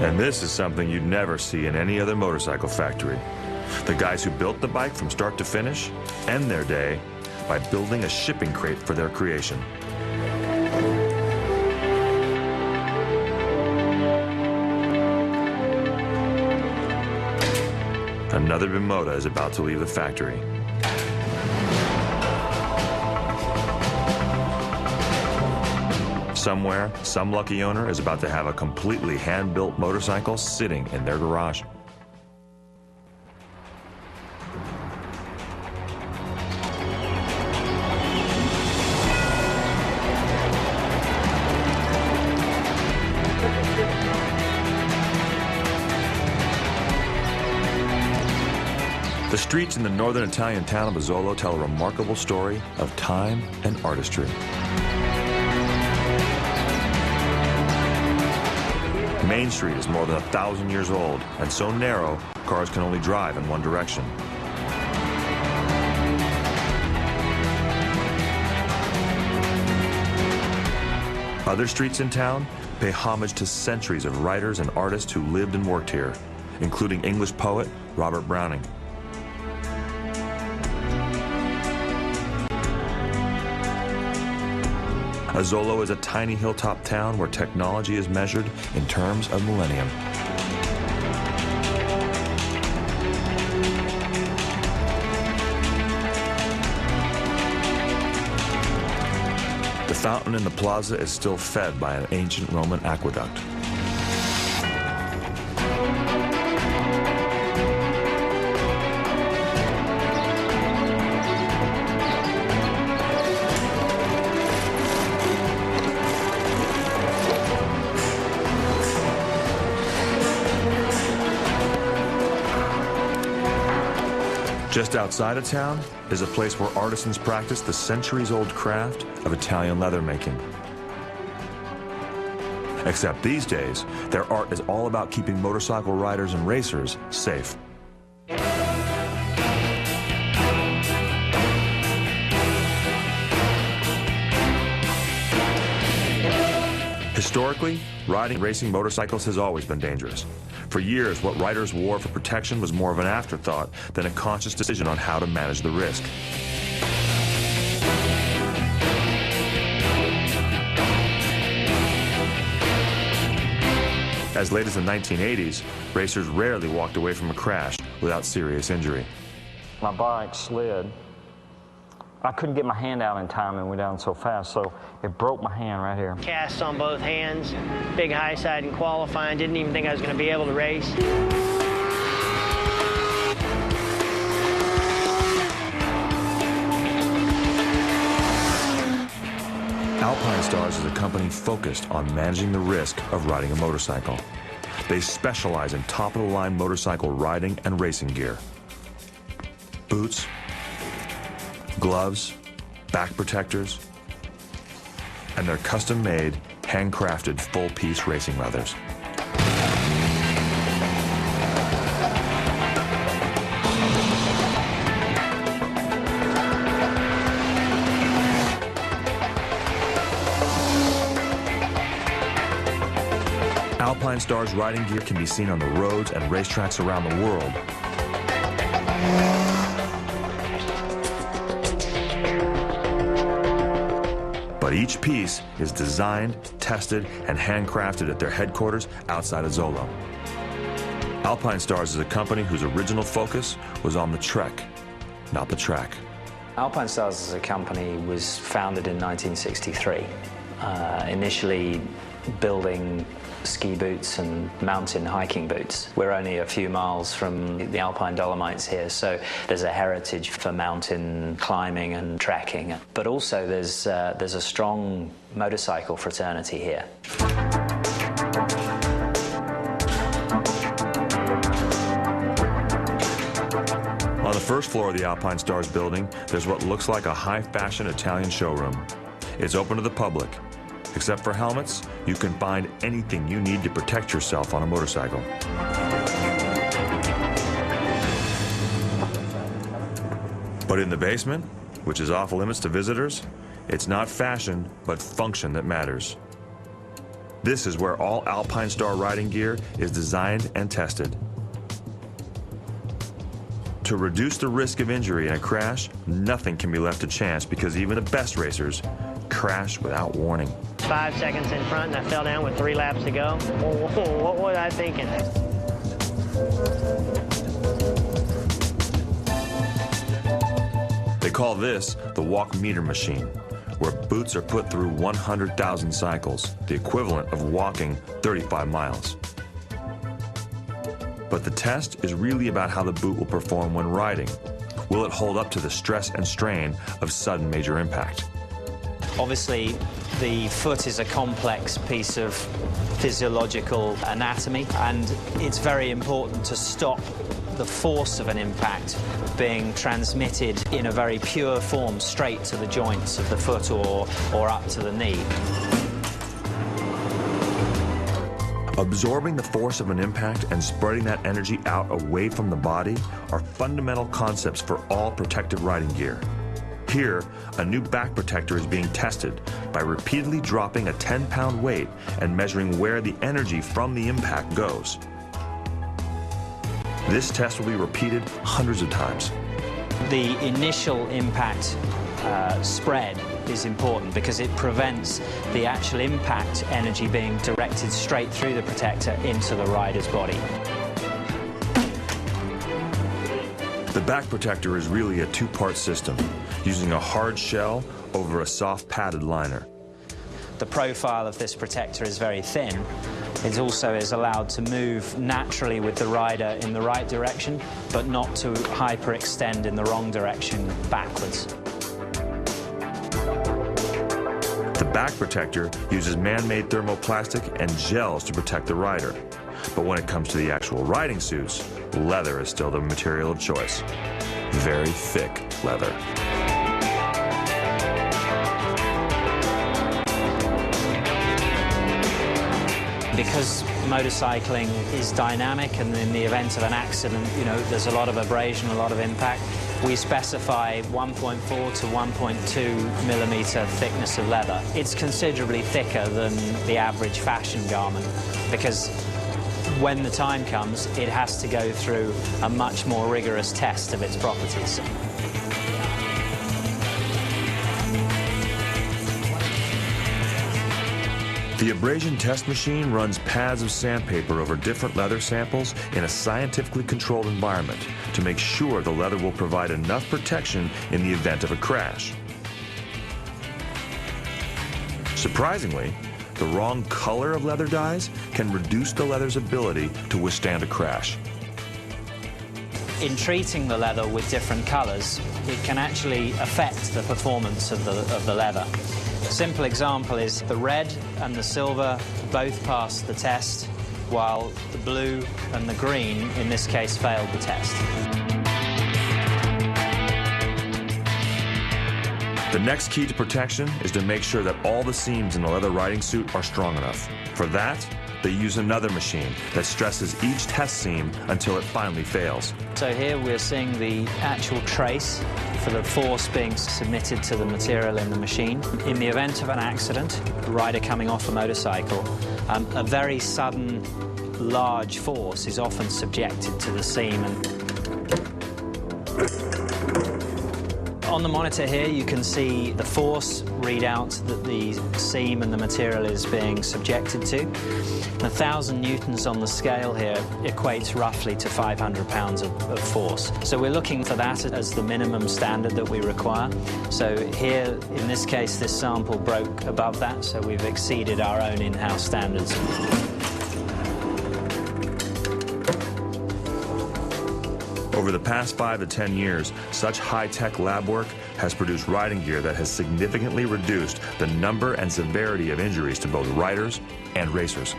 And this is something you'd never see in any other motorcycle factory. The guys who built the bike from start to finish end their day by building a shipping crate for their creation. Another Bimota is about to leave the factory. Somewhere, some lucky owner is about to have a completely hand-built motorcycle sitting in their garage. The streets in the northern Italian town of Asolo tell a remarkable story of time and artistry. Main Street is more than 1,000 years old and so narrow, cars can only drive in one direction. Other streets in town pay homage to centuries of writers and artists who lived and worked here, including English poet Robert Browning. Asolo is a tiny hilltop town where technology is measured in terms of millennium. The fountain in the plaza is still fed by an ancient Roman aqueduct. Just outside of town is a place where artisans practice the centuries-old craft of Italian leather making. Except these days, their art is all about keeping motorcycle riders and racers safe. Historically, riding and racing motorcycles has always been dangerous. For years, what riders wore for protection was more of an afterthought than a conscious decision on how to manage the risk. As late as the 1980s, racers rarely walked away from a crash without serious injury. My bike slid. I couldn't get my hand out in time and went down so fast, so it broke my hand right here. Casts on both hands, big high side in qualifying, didn't even think I was going to be able to race. Alpinestars is a company focused on managing the risk of riding a motorcycle. They specialize in top-of-the-line motorcycle riding and racing gear. Boots, gloves, back protectors, and their custom-made, handcrafted full-piece racing leathers. Alpinestars riding gear can be seen on the roads and racetracks around the world. But each piece is designed, tested, and handcrafted at their headquarters outside of Asolo. Alpinestars is a company whose original focus was on the trek, not the track. Alpinestars as a company was founded in 1963, initially building ski boots and mountain hiking boots. We're only a few miles from the Alpine Dolomites here, so there's a heritage for mountain climbing and trekking. But also there's a strong motorcycle fraternity here. On the first floor of the Alpinestars building, there's what looks like a high-fashion Italian showroom. It's open to the public. Except for helmets, you can find anything you need to protect yourself on a motorcycle. But in the basement, which is off limits to visitors, it's not fashion, but function that matters. This is where all Alpinestars riding gear is designed and tested. To reduce the risk of injury in a crash, nothing can be left to chance because even the best racers crash without warning. 5 seconds in front and I fell down with 3 laps to go. What was I thinking? They call this the walk meter machine, where boots are put through 100,000 cycles, the equivalent of walking 35 miles. But the test is really about how the boot will perform when riding. Will it hold up to the stress and strain of sudden major impact? Obviously, the foot is a complex piece of physiological anatomy, and it's very important to stop the force of an impact being transmitted in a very pure form straight to the joints of the foot or up to the knee. Absorbing the force of an impact and spreading that energy out away from the body are fundamental concepts for all protective riding gear. Here, a new back protector is being tested by repeatedly dropping a 10-pound weight and measuring where the energy from the impact goes. This test will be repeated hundreds of times. The initial impact spread is important because it prevents the actual impact energy being directed straight through the protector into the rider's body. The back protector is really a two-part system, using a hard shell over a soft padded liner. The profile of this protector is very thin. It also is allowed to move naturally with the rider in the right direction, but not to hyperextend in the wrong direction backwards. The back protector uses man-made thermoplastic and gels to protect the rider. But when it comes to the actual riding suits, leather is still the material of choice. Very thick leather. Because motorcycling is dynamic, and in the event of an accident, there's a lot of abrasion, a lot of impact, we specify 1.4 to 1.2 millimeter thickness of leather. It's considerably thicker than the average fashion garment because when the time comes, it has to go through a much more rigorous test of its properties. The abrasion test machine runs pads of sandpaper over different leather samples in a scientifically controlled environment to make sure the leather will provide enough protection in the event of a crash. Surprisingly, the wrong color of leather dyes can reduce the leather's ability to withstand a crash. In treating the leather with different colors, it can actually affect the performance of the leather. A simple example is the red and the silver both passed the test, while the blue and the green, in this case, failed the test. The next key to protection is to make sure that all the seams in the leather riding suit are strong enough. For that, they use another machine that stresses each test seam until it finally fails. So here we're seeing the actual trace for the force being submitted to the material in the machine. In the event of an accident, a rider coming off a motorcycle, a very sudden, large force is often subjected to the seam. On the monitor here, you can see the force readout that the seam and the material is being subjected to. 1,000 newtons on the scale here equates roughly to 500 pounds of force. So we're looking for that as the minimum standard that we require. So here, in this case, this sample broke above that, so we've exceeded our own in-house standards. Over the past 5 to 10 years, such high-tech lab work has produced riding gear that has significantly reduced the number and severity of injuries to both riders and racers.